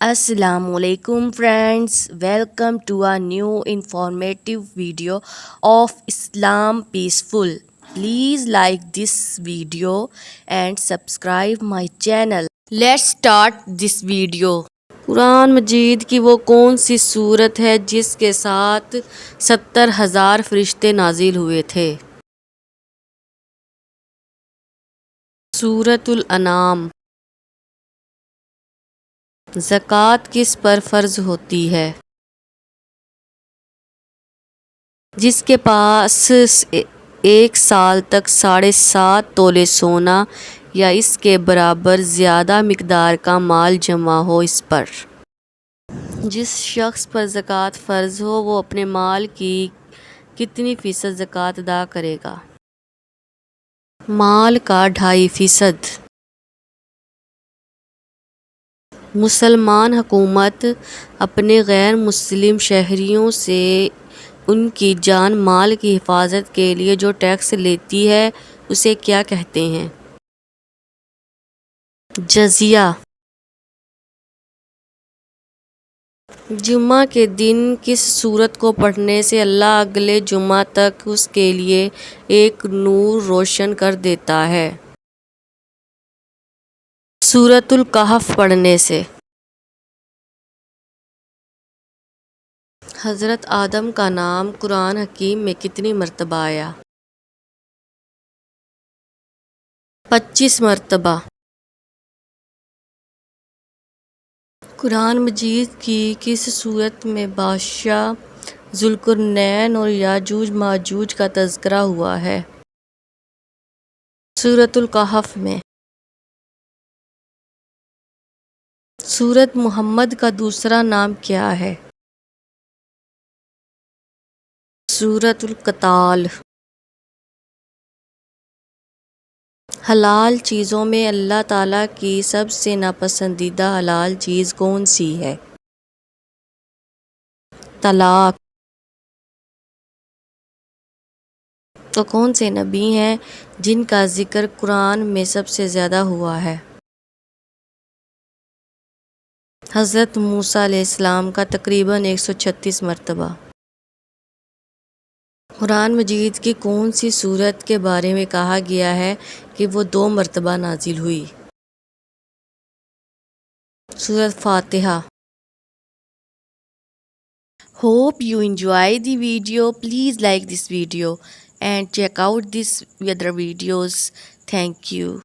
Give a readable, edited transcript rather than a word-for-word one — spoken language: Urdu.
Assalamu alaikum friends, welcome to a new informative video of Islam Peaceful. Please like this video and subscribe my channel. Let's start this video. قرآن مجید کی وہ کون سی سورت ہے جس کے ساتھ 70,000 فرشتے نازل ہوئے تھے؟ سورۃ الانعام۔ زکوٰۃ کس پر فرض ہوتی ہے؟ جس کے پاس 1 سال تک 7.5 تولے سونا یا اس کے برابر زیادہ مقدار کا مال جمع ہو اس پر۔ جس شخص پر زکوٰۃ فرض ہو وہ اپنے مال کی کتنی فیصد زکوٰۃ ادا کرے گا؟ مال کا 2.5%۔ مسلمان حکومت اپنے غیر مسلم شہریوں سے ان کی جان مال کی حفاظت کے لیے جو ٹیکس لیتی ہے اسے کیا کہتے ہیں؟ جزیہ۔ جمعہ کے دن کس سورت کو پڑھنے سے اللہ اگلے جمعہ تک اس کے لیے ایک نور روشن کر دیتا ہے؟ سورۃ الکہف پڑھنے سے۔ حضرت آدم کا نام قرآن حکیم میں کتنی مرتبہ آیا؟ 25 مرتبہ۔ قرآن مجید کی کس سورت میں بادشاہ ذوالقرنین اور یاجوج ماجوج کا تذکرہ ہوا ہے؟ سورۃ الکہف میں۔ سورۃ محمد کا دوسرا نام کیا ہے؟ سورۃ القتال۔ حلال چیزوں میں اللہ تعالیٰ کی سب سے ناپسندیدہ حلال چیز کون سی ہے؟ طلاق۔ تو کون سے نبی ہیں جن کا ذکر قرآن میں سب سے زیادہ ہوا ہے؟ حضرت موسیٰ علیہ السلام کا تقریباً 136 مرتبہ۔ قرآن مجید کی کون سی سورت کے بارے میں کہا گیا ہے کہ وہ 2 مرتبہ نازل ہوئی؟ سورۃ فاتحہ۔ Hope you enjoy the video. Please like this video and check out these other videos. Thank you.